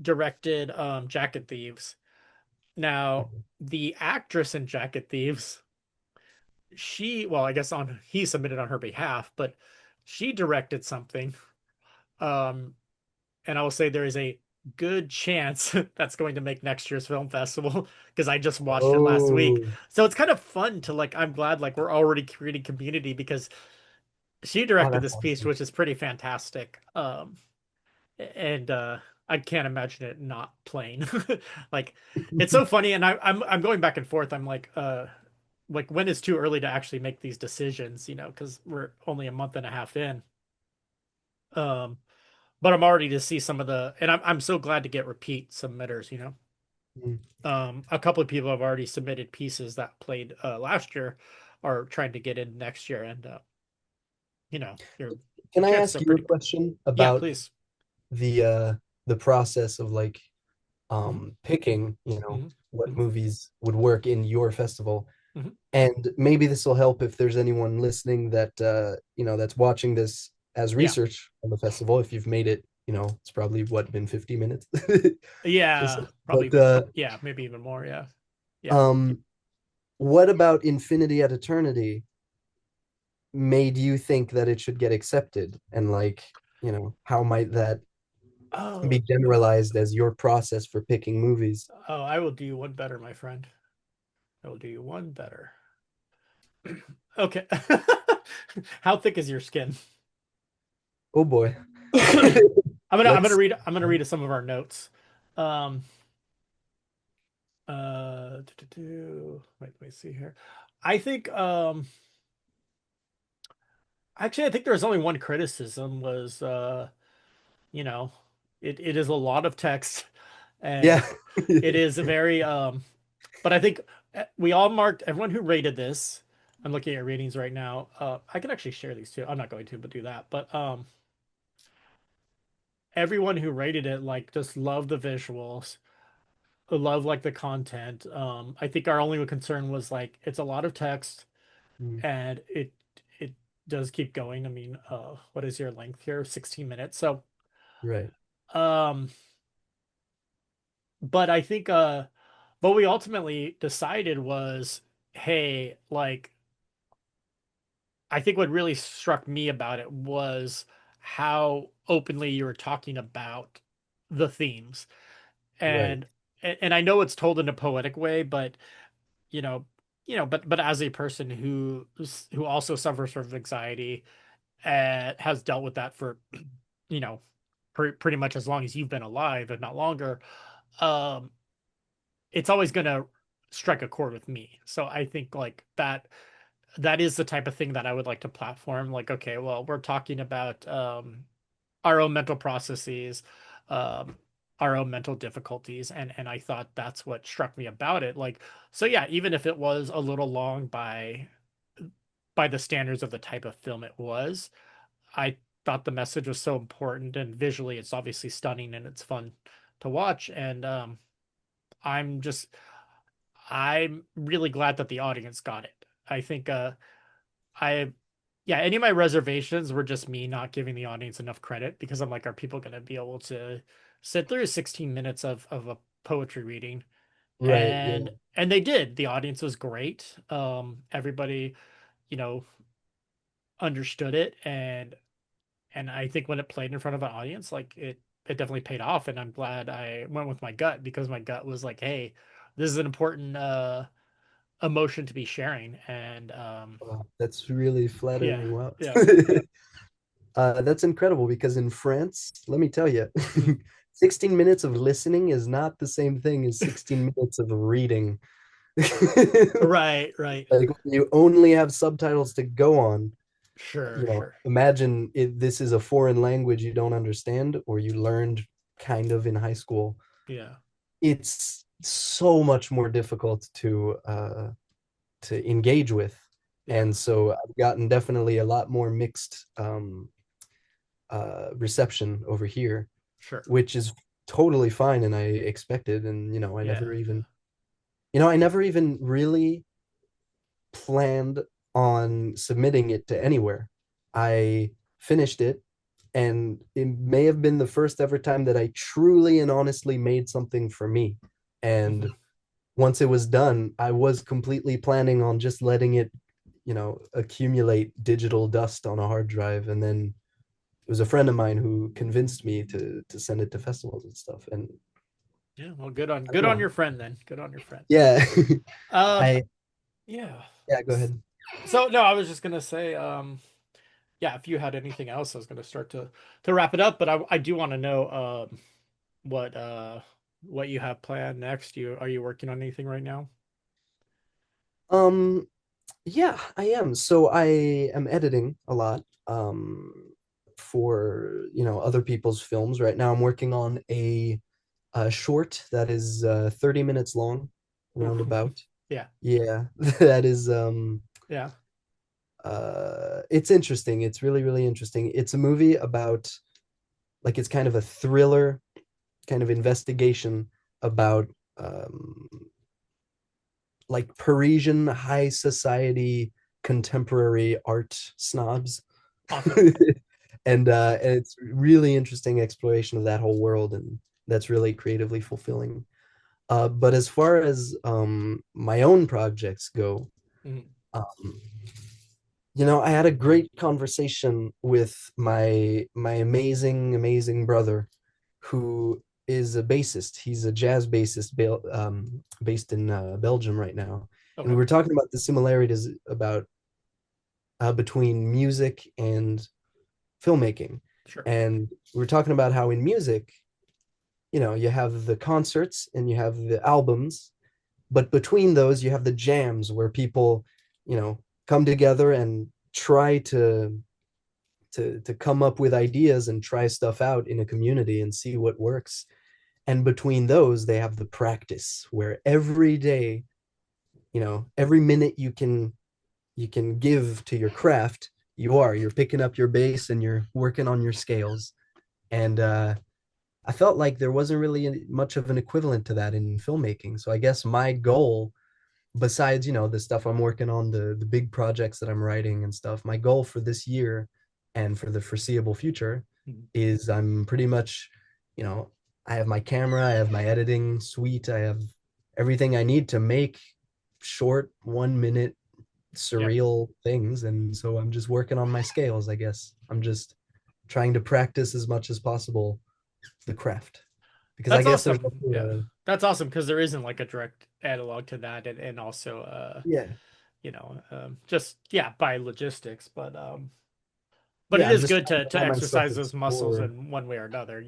directed Jacket Thieves. Now, the actress in Jacket Thieves, well, I guess on he submitted on her behalf, but she directed something. Um, and I will say there is a good chance that's going to make next year's film festival because I just watched it last week. Oh, So it's kind of fun to like, I'm glad like we're already creating community because she Oh, directed that this sounds piece, good. which is pretty fantastic. And I can't imagine it not playing. Like it's so funny, and I'm going back and forth. I'm like when is too early to actually make these decisions, because we're only a month and a half in. Um, but I'm already to see some of and I'm so glad to get repeat submitters. Mm. A couple of people have already submitted pieces that played last year are trying to get in next year, and your Can I chances ask are you a pretty. question Yeah, about please. the uh the process of like Hmm. picking, Hmm. what Hmm. movies would work in your festival? Hmm. And maybe this will help if there's anyone listening that that's watching this as Yeah. research on the festival. If you've made it, it's probably what been 50 minutes. Just Yeah, probably but even yeah, maybe even more. Yeah. Yeah. um what about Infinity at Eternity made you think that it should get accepted? And like, how might that be Oh, generalized as your process for picking movies? oh, I will do you one better, my friend. I will do you one better. Okay. How thick is your skin? Oh boy. I'm gonna Let's read some of our notes. Um wait, let me see here. I think actually I think there's only one criticism was you know, it is a lot of text and yeah. it is a very but I think we all marked everyone who rated this. I'm looking at ratings right now. I can actually share these too. I'm not going to, but do that. But everyone who rated it like just loved the visuals, love like the content. I think our only concern was like it's a lot of text Mm, and it does keep going. I mean, what is your length here? 16 minutes. So, right. um, but I think what we ultimately decided was, hey, like I think what really struck me about it was how openly you were talking about the themes. Right. And and I know it's told in a poetic way, but you know, but as a person who also suffers from anxiety and has dealt with that for, you know, pretty much as long as you've been alive, if not longer, um, it's always gonna strike a chord with me. So I think like that is the type of thing that I would like to platform. Like, okay, well, we're talking about our own mental processes, um, our own mental difficulties, and I thought that's what struck me about it. Like, so yeah, even if it was a little long by the standards of the type of film it was, I thought the message was so important, and visually, it's obviously stunning and it's fun to watch. And I'm just I'm really glad that the audience got it. I think I yeah, any of my reservations were just me not giving the audience enough credit because I'm like, are people going to be able to sit through 16 minutes of a poetry reading? Right. Yeah. And they did. The audience was great. Everybody, you know, understood it and I think when it played in front of an audience, like it definitely paid off and I'm glad I went with my gut because my gut was like, hey, this is an important emotion to be sharing and Wow, that's really yeah, flattering. Wow. yeah. That's incredible because in France, let me tell you, Mhm. 16 minutes of listening is not the same thing as 16 minutes of reading. Right, right. Like when you only have subtitles to go on, Sure, sure. imagine this is a foreign language you don't understand or you learned kind of in high school. Yeah. It's so much more difficult to engage with. Yeah, And so I've gotten definitely a lot more mixed reception over here, sure. which is totally fine and I expected. And Yeah, yeah, I never even really planned on submitting it to anywhere. I finished it, and it may have been the first ever time that I truly and honestly made something for me. hmm, And once it was done, I was completely planning on just letting it, accumulate digital dust on a hard drive. And then it was a friend of mine who convinced me to send it to festivals and stuff. And yeah. Well, I good don't on know. your friend then. Good on your friend. Yeah. Uh, I yeah. Yeah, go ahead. So no, I was just gonna say, yeah, if you had anything else, I was going to start to wrap it up, but I do want to know what what you have planned next. You are you working on anything right now? Um, yeah, I am. So I am editing a lot for, other people's films. Right now I'm working on a short that is 30 minutes long, Ooh, roundabout. yeah, Yeah, that is yeah. it's interesting. It's really, really interesting. It's a movie about, like, it's kind of a thriller kind of investigation about um like Parisian high society contemporary art snobs. Awesome. And it's really interesting exploration of that whole world, and that's really creatively fulfilling. But as far as my own projects go, Mhm. um, I had a great conversation with my amazing, amazing brother, who is a bassist. He's a jazz bassist based in Belgium right now. And we Okay, were talking about the similarities about between music and filmmaking. sure. And we were talking about how in music, you have the concerts and you have the albums, but between those you have the jams where people, come together and try to come up with ideas and try stuff out in a community and see what works. And between those, they have the practice where every day, every minute you can give to your craft, you're picking up your bass and you're working on your scales. And I felt like there wasn't really much of an equivalent to that in filmmaking. So I guess my goal, besides, the stuff I'm working on, the big projects that I'm writing and stuff, my goal for this year and for the foreseeable future Mhm. is I'm pretty much, you know, I have my camera, I have my editing suite, I have everything I need to make short 1 minute Yep. surreal things. And so I'm just working on my scales, I guess. I'm just trying to practice as much as possible the craft. Because I That's guess there's awesome. also Yeah. That's awesome because there isn't like a direct analog to that and also yeah, just yeah, by logistics, but it yeah, I'm is just good trying to to let myself exercise those muscles explore. in one way or another.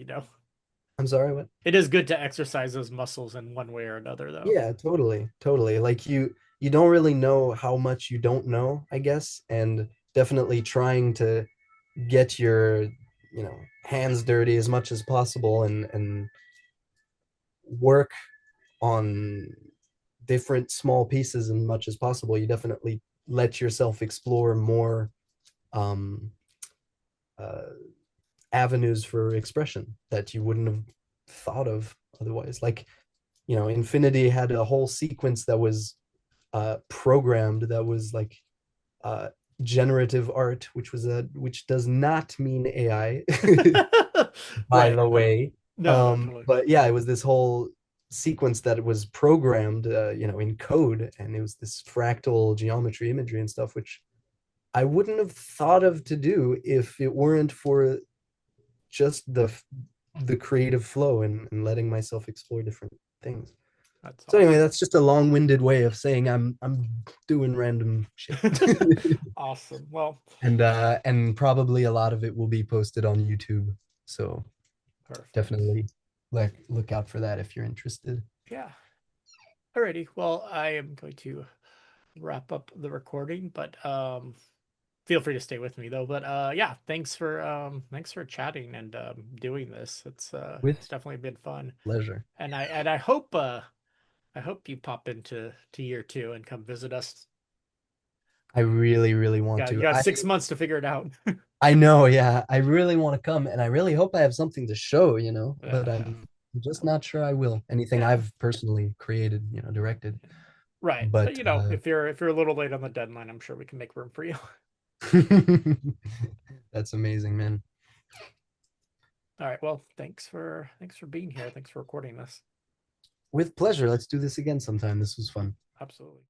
I'm sorry, what? It is good to exercise those muscles in one way or another though. Yeah, totally, totally. Like you don't really know how much you don't know, I guess, and definitely trying to get your, hands dirty as much as possible and work on different small pieces as much as possible. You definitely let yourself explore more um uh avenues for expression that you wouldn't have thought of otherwise. Like, Infinity had a whole sequence that was programmed, that was like uh generative art, which does not mean AI, by Right. the way. No, no, totally. But yeah, it was this whole sequence that was programmed, in code, and it was this fractal geometry imagery and stuff, which I wouldn't have thought of to do if it weren't for just the creative flow and letting myself explore different things. That's So anyway, awesome. that's just a long-winded way of saying I'm doing random shit. Awesome. Well, And probably a lot of it will be posted on YouTube. So perfect. definitely look out for that if you're interested. Yeah. Alrighty. Well, I am going to wrap up the recording, but feel free to stay with me though. But yeah, thanks for chatting and doing this. With It's definitely been fun. pleasure. And I hope you pop into to year two and come visit us. I really, really want You to. got I 6 months to figure it out. I know, yeah. I really want to come, and I really hope I have something to show, but Yeah. I'm just not sure I will. Anything Yeah. I've personally created, directed. Right. But But if you're a little late on the deadline, I'm sure we can make room for you. that's amazing, man. All right. Well, thanks for being here. Thanks for recording this. With pleasure. Let's do this again sometime. This was fun. Absolutely.